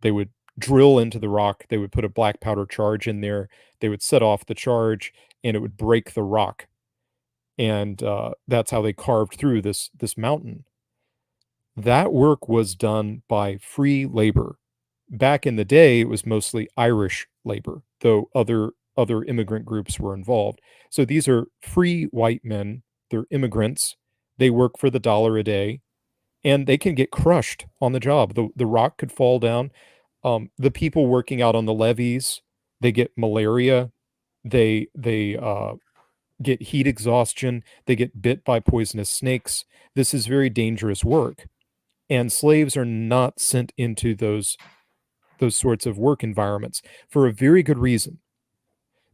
They would drill into the rock. They would put a black powder charge in there. They would set off the charge, and it would break the rock. And that's how they carved through this mountain. That work was done by free labor. Back in the day, it was mostly Irish labor, though other immigrant groups were involved. So these are free white men. They're immigrants. They work for the dollar a day, and they can get crushed on the job. The rock could fall down. The people working out on the levees, they get malaria. They get heat exhaustion. They get bit by poisonous snakes. This is very dangerous work, and slaves are not sent into those sorts of work environments for a very good reason,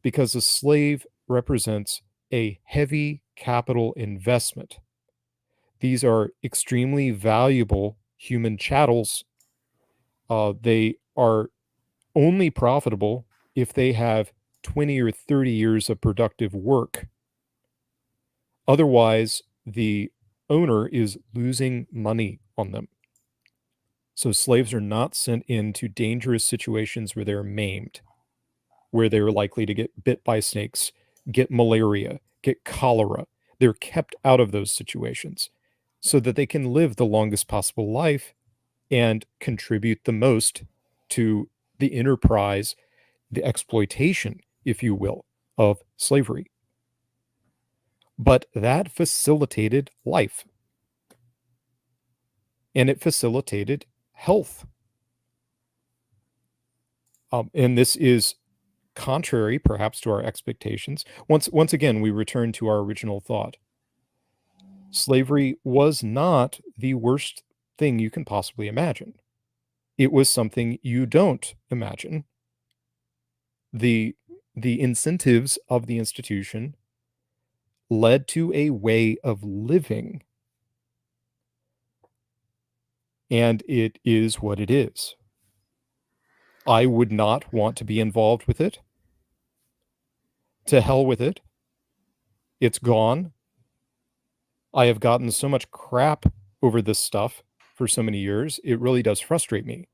because a slave represents a heavy capital investment. These are extremely valuable human chattels. They are only profitable if they have 20 or 30 years of productive work. Otherwise, the owner is losing money on them. So slaves are not sent into dangerous situations where they're maimed, where they're likely to get bit by snakes, get malaria, get cholera. They're kept out of those situations so that they can live the longest possible life and contribute the most to the enterprise, the exploitation, if you will, of slavery. But that facilitated life, and it facilitated health. And this is contrary, perhaps, to our expectations. Once again, we return to our original thought. Slavery was not the worst thing you can possibly imagine. It was something you don't imagine. The the incentives of the institution led to a way of living, and it is what it is. I would not want to be involved with it. To hell with it. It's gone. I have gotten so much crap over this stuff for so many years. It really does frustrate me.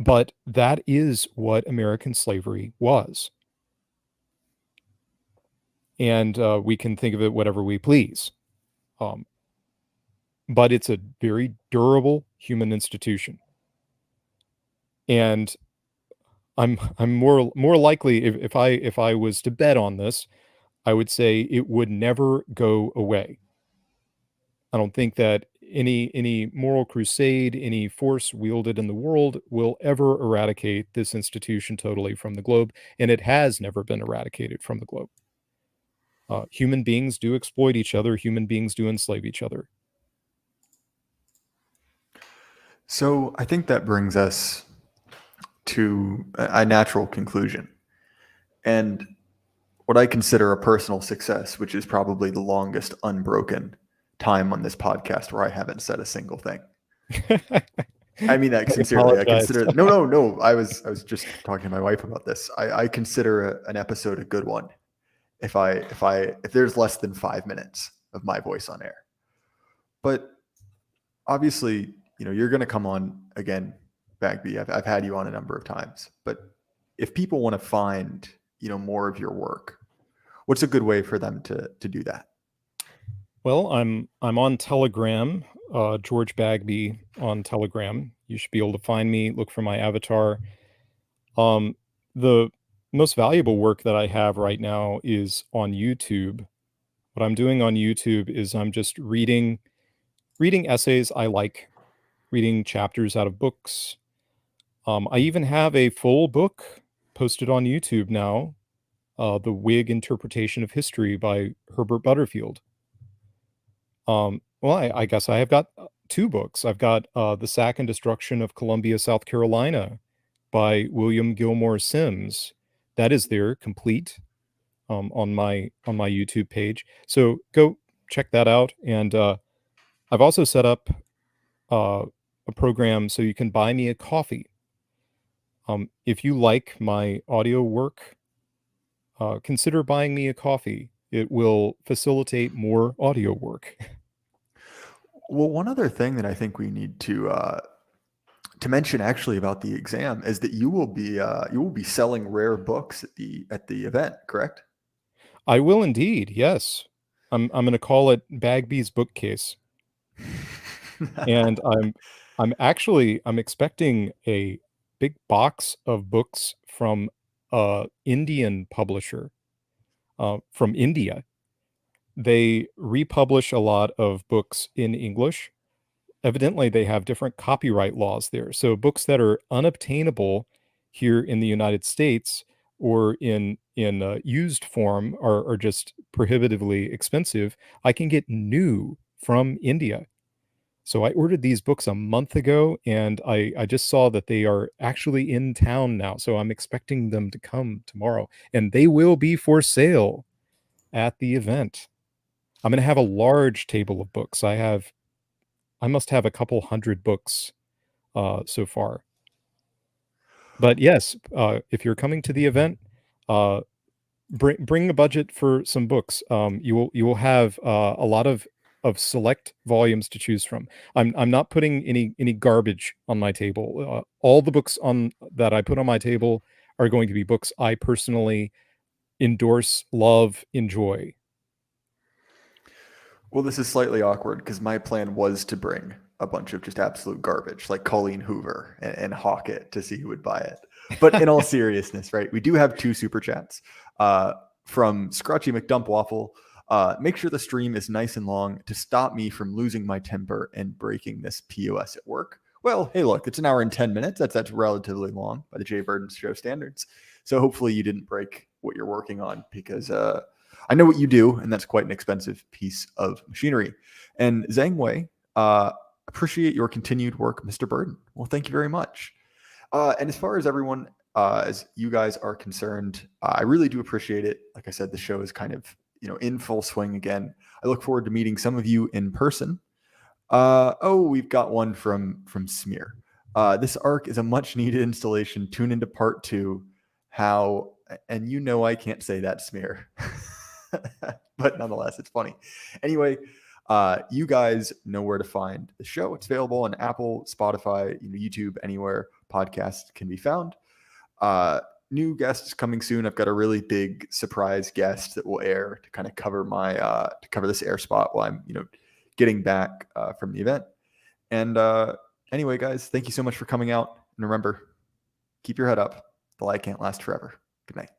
But that is what American slavery was. and we can think of it whatever we please. But it's a very durable human institution. And I'm more likely, if I was to bet on this, I would say it would never go away. I don't think that any moral crusade, any force wielded in the world will ever eradicate this institution totally from the globe, and it has never been eradicated from the globe. Human beings do exploit each other. Human beings do enslave each other. So I think that brings us to a natural conclusion. And what I consider a personal success, which is probably the longest unbroken time on this podcast where I haven't said a single thing. I mean that sincerely. I consider no. I was just talking to my wife about this. I consider an episode a good one if there's less than 5 minutes of my voice on air. But obviously, you're going to come on again, Bagby. I've had you on a number of times. But if people want to find more of your work, what's a good way for them to do that? Well, I'm on Telegram, George Bagby on Telegram. You should be able to find me. Look for my avatar. The most valuable work that I have right now is on YouTube. What I'm doing on YouTube is I'm just reading essays I like, reading chapters out of books. I even have a full book posted on YouTube now, The Whig Interpretation of History by Herbert Butterfield. Well, I guess I have got 2 books. I've got The Sack and Destruction of Columbia, South Carolina by William Gilmore Simms. That is there, complete, on my YouTube page. So go check that out. And I've also set up a program so you can buy me a coffee. If you like my audio work, consider buying me a coffee. It will facilitate more audio work. Well, one other thing that I think we need to mention actually about the exam is that you will be selling rare books at the event, correct? I will indeed. Yes, I'm going to call it Bagby's bookcase, and I'm expecting a big box of books from a Indian publisher from India. They republish a lot of books in English. Evidently, they have different copyright laws there. So books that are unobtainable here in the United States or in used form are just prohibitively expensive. I can get new from India. So I ordered these books a month ago, and I just saw that they are actually in town now. So I'm expecting them to come tomorrow, and they will be for sale at the event. I'm going to have a large table of books. I must have a couple hundred books so far. But yes, if you're coming to the event, bring a budget for some books. You will have a lot of select volumes to choose from. I'm not putting any garbage on my table. All the books on that I put on my table are going to be books I personally endorse, love, enjoy. Well, this is slightly awkward because my plan was to bring a bunch of just absolute garbage, like Colleen Hoover, and hawk it to see who would buy it. But in all seriousness, right, we do have 2 super chats from Scrotchy McDump Waffle. Make sure the stream is nice and long to stop me from losing my temper and breaking this POS at work. Well, hey, look, it's an hour and 10 minutes. That's relatively long by the Jay Burden Show standards. So hopefully you didn't break what you're working on, because I know what you do, and that's quite an expensive piece of machinery. And Zhang Wei, appreciate your continued work, Mr. Burden. Well, thank you very much. And as far as everyone, as you guys are concerned, I really do appreciate it. Like I said, the show is kind of in full swing again. I look forward to meeting some of you in person. We've got one from Smear. This arc is a much needed installation. Tune into part 2. How, and I can't say that, Smear. But nonetheless, it's funny. Anyway, you guys know where to find the show. It's available on Apple, Spotify, YouTube, anywhere podcasts can be found. new guests coming soon. I've got a really big surprise guest that will air to kind of cover my to cover this air spot while I'm getting back from the event. And anyway, guys, thank you so much for coming out. And remember, keep your head up. The light can't last forever. Good night.